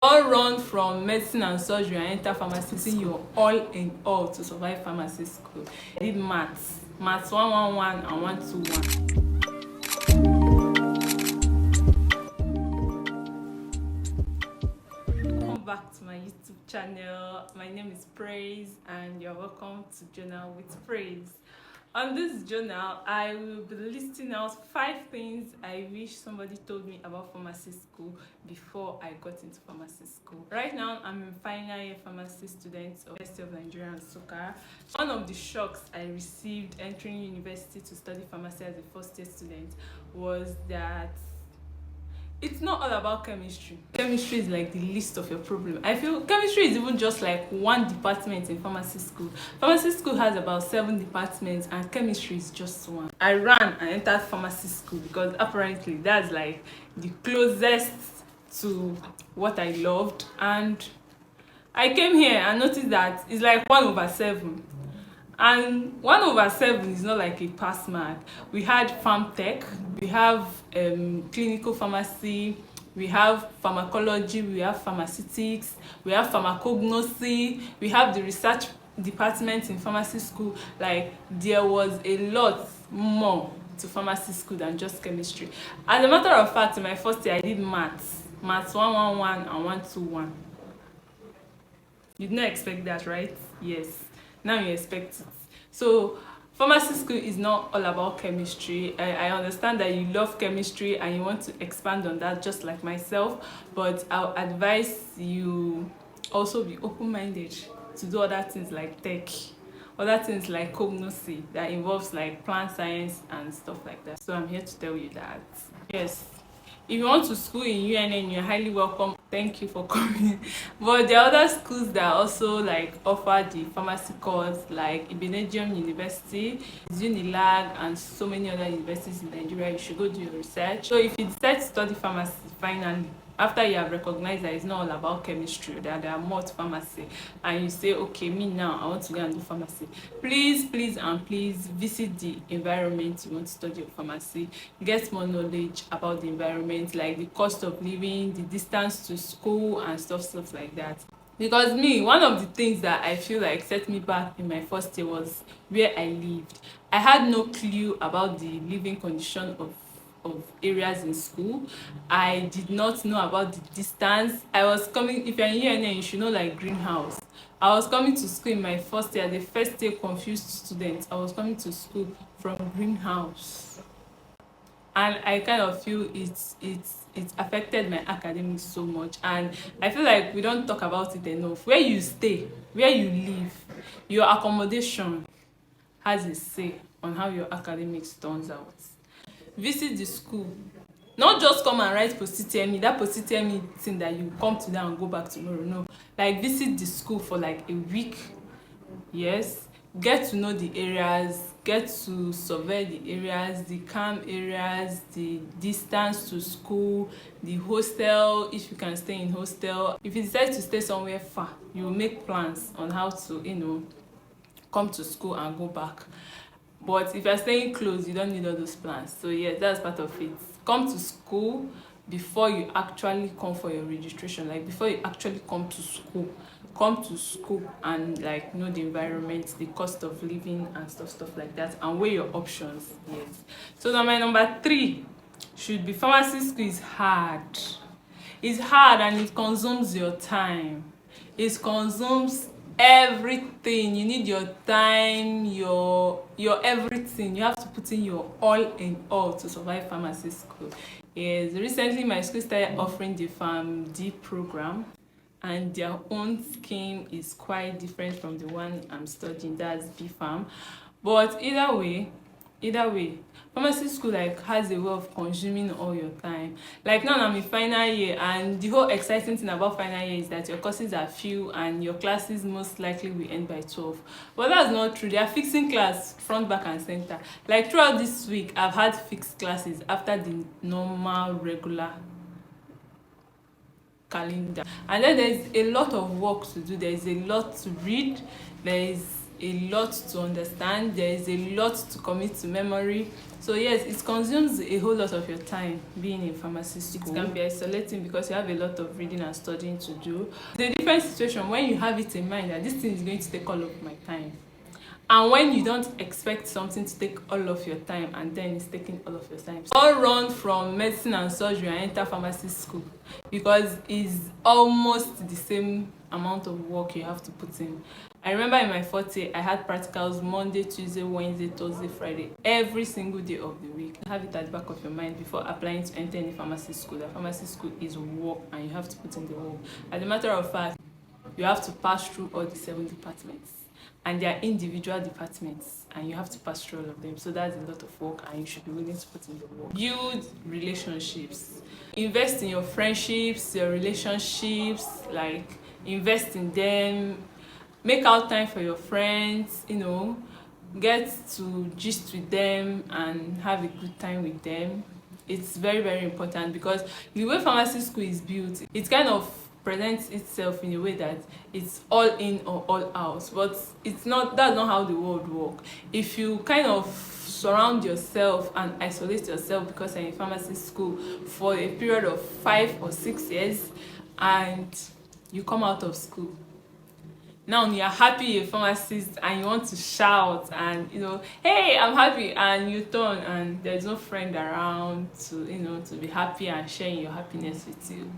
All run from medicine and surgery and enter pharmacy using your all in all to survive pharmacy school. I did maths 111 and 121. Welcome back to my YouTube channel. My name is Praise and you're welcome to Journal with Praise. On this journal, I will be listing out 5 things I wish somebody told me about pharmacy school before I got into pharmacy school. Right now, I'm a final year pharmacy student of University of Nigeria and Soka. One of the shocks I received entering university to study pharmacy as a first year student was that it's not all about chemistry. Chemistry is like the least of your problem. I feel chemistry is even just like one department in pharmacy school. Pharmacy school has about 7 departments and chemistry is just one. I ran and entered pharmacy school because apparently that's like the closest to what I loved, and I came here and noticed that it's like 1/7. And 1/7 is not like a pass mark. We had farm tech, we have clinical pharmacy, we have pharmacology, we have pharmaceutics, we have pharmacognosy, we have the research department in pharmacy school. Like, there was a lot more to pharmacy school than just chemistry. As a matter of fact, in my first year I did maths 111 and 121. You did not expect that, right? Yes. Now you expect it. So pharmacy school is not all about chemistry. I understand that you love chemistry and you want to expand on that just like myself, but I'll advise you also be open-minded to do other things like tech, other things like cognosy that involves like plant science and stuff like that. So I'm here to tell you that yes, if you want to school in UNN, you're highly welcome. Thank you for coming. But there are other schools that also like offer the pharmacy course, like Ibenedium University, Unilag, and so many other universities in Nigeria. You should go do your research. So if you decide to study pharmacy finally, after you have recognized that it's not all about chemistry, that there are more to pharmacy, and you say, okay, me now, I want to go and do pharmacy, please and please visit the environment you want to study pharmacy. Get more knowledge about the environment, like the cost of living, the distance to school and stuff like that. Because me, one of the things that I feel like set me back in my first year was where I lived. I had no clue about the living condition of areas in school. I did not know about the distance. I was coming, if you're in UNN, you should know like greenhouse. I was coming to school in my first year, the first year confused student. I was coming to school from greenhouse. And I kind of feel it's affected my academics so much, and I feel like we don't talk about it enough. Where you stay, where you live, your accommodation has a say on how your academics turns out. Visit the school, not just come and write post-it me, that post-it me thing that you come today and go back tomorrow. No, like visit the school for like a week. Yes, get to know the areas, get to survey the areas, the calm areas, the distance to school, the hostel, if you can stay in hostel. If you decide to stay somewhere far, you will make plans on how to come to school and go back. But if you're staying close, you don't need all those plans. So yeah, that's part of it. Come to school before you actually come for your registration. Like, before you actually come to school and like know the environment, the cost of living and stuff like that, and weigh your options. Yes. So now my number 3 should be pharmacy school is hard. It's hard and it consumes your time. It consumes everything. You need your time, your everything. You have to put in your all in all to survive pharmacy school. Yes, recently my school started offering the PharmD program, and their own scheme is quite different from the one I'm studying, that's BPharm. But either way, pharmacy school like has a way of consuming all your time. Like, now I'm in final year, and the whole exciting thing about final year is that your courses are few and your classes most likely will end by 12. But that's not true. They are fixing class front, back and center. Like, throughout this week I've had fixed classes after the normal regular calendar. And then there's a lot of work to do, there's a lot to read, there's a lot to understand, there is a lot to commit to memory. So yes, it consumes a whole lot of your time being in pharmacy school. It can be isolating because you have a lot of reading and studying to do. It's a different situation when you have it in mind that this thing is going to take all of my time, and when you don't expect something to take all of your time and then it's taking all of your time. So all run from medicine and surgery and enter pharmacy school because it's almost the same amount of work you have to put in. I remember in my 40 I had practicals Monday, Tuesday, Wednesday, Thursday, Friday, every single day of the week. Have it at the back of your mind before applying to enter any pharmacy school. That pharmacy school is work and you have to put in the work. As a matter of fact, you have to pass through all the 7 departments, and they are individual departments, and you have to pass through all of them. So that's a lot of work and you should be willing to put in the work. Build relationships. Invest in your friendships, your relationships, like invest in them. Make out time for your friends, get to gist with them and have a good time with them. It's very, very important because the way pharmacy school is built, it kind of presents itself in a way that it's all in or all out, but that's not how the world works. If you kind of surround yourself and isolate yourself because you're in pharmacy school for a period of 5 or 6 years and you come out of school, now you're happy you're a pharmacist and you want to shout and hey, I'm happy, and you turn and there's no friend around to to be happy and sharing your happiness with you.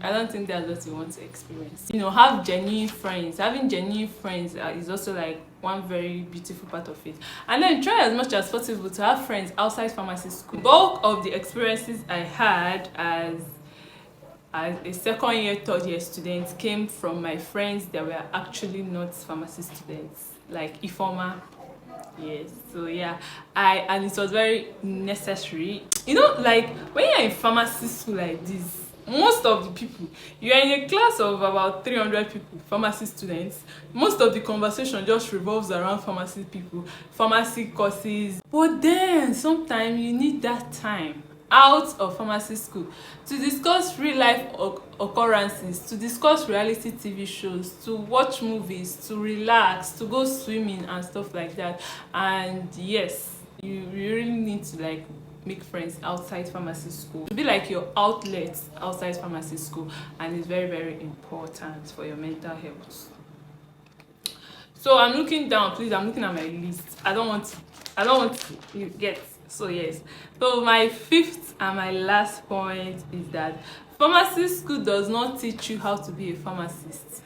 I don't think that's what you want to experience. Have genuine friends. Having genuine friends is also like one very beautiful part of it. And then try as much as possible to have friends outside pharmacy school. Bulk of the experiences I had as a second year, third year student came from my friends that were actually not pharmacy students, like Ifoma. Yes, so yeah, and it was very necessary. Like when you're in pharmacy school like this, most of the people, you are in a class of about 300 people, pharmacy students. Most of the conversation just revolves around pharmacy people, pharmacy courses. But then sometimes you need that time out of pharmacy school to discuss real life occurrences, to discuss reality TV shows, to watch movies, to relax, to go swimming and stuff like that. And yes, you really need to make friends outside pharmacy school to be like your outlet outside pharmacy school, and it's very, very important for your mental health. So I'm looking down, please. I'm looking at my list. I don't want to get. So yes, so my 5th and my last point is that pharmacy school does not teach you how to be a pharmacist.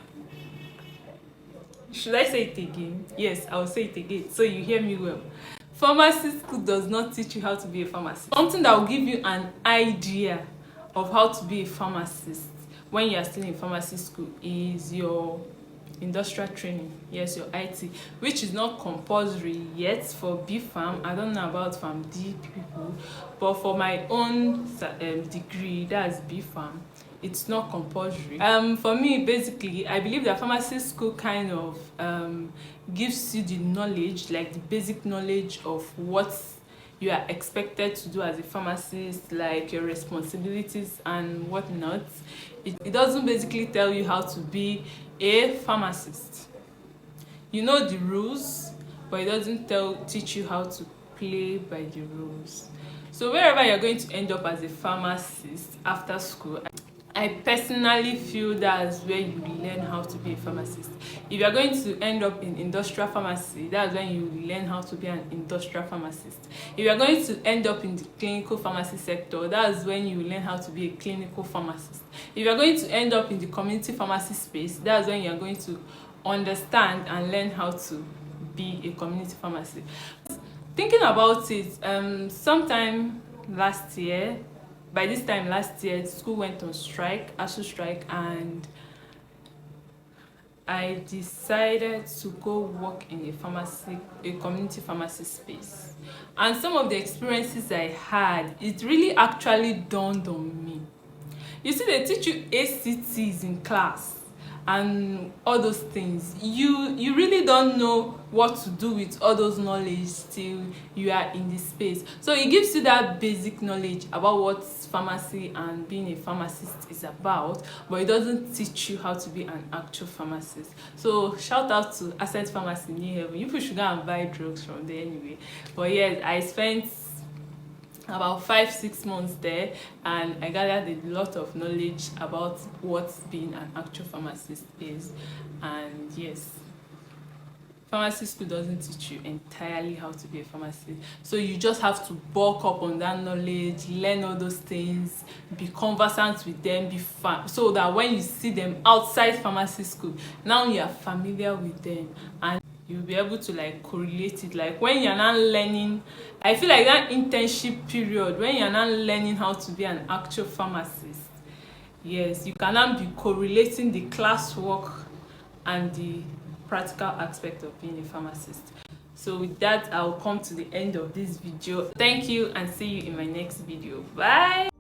Should I say it again? Yes, I will say it again so you hear me well. Pharmacy school does not teach you how to be a pharmacist. Something that will give you an idea of how to be a pharmacist when you are still in pharmacy school is your industrial training. Yes, your IT, which is not compulsory yet for B Farm. I don't know about Farm D people, but for my own degree, that's B Farm, it's not compulsory. For me, basically, I believe that pharmacy school kind of gives you the knowledge, like the basic knowledge of what you are expected to do as a pharmacist, like your responsibilities and whatnot. It doesn't basically tell you how to be a pharmacist. You know the rules, but it doesn't teach you how to play by the rules. So wherever you're going to end up as a pharmacist after school, I personally feel that's where you learn how to be a pharmacist. If you're going to end up in industrial pharmacy, that's when you learn how to be an industrial pharmacist. If you're going to end up in the clinical pharmacy sector, that's when you learn how to be a clinical pharmacist. If you're going to end up in the community pharmacy space, that's when you're going to understand and learn how to be a community pharmacist. Thinking about it, sometime last year, by this time last year, school went on strike, ASU strike, and I decided to go work in a community pharmacy space. And some of the experiences I had, it really actually dawned on me. You see, they teach you ACTs in class, and all those things. You really don't know what to do with all those knowledge till you are in the space. So it gives you that basic knowledge about what pharmacy and being a pharmacist is about, but it doesn't teach you how to be an actual pharmacist. So shout out to Ascent Pharmacy New Haven. You people should go and buy drugs from there anyway. But yes, I spent about 5-6 months there, and I gathered a lot of knowledge about what being an actual pharmacist is. And yes, pharmacy school doesn't teach you entirely how to be a pharmacist, so you just have to bulk up on that knowledge, learn all those things, be conversant with them, so that when you see them outside pharmacy school, now you are familiar with them and you'll be able to like correlate it. Like when you're not learning, I feel like that internship period when you're not learning how to be an actual pharmacist, yes, you cannot be correlating the classwork and the practical aspect of being a pharmacist. So with that, I'll come to the end of this video. Thank you and see you in my next video. Bye.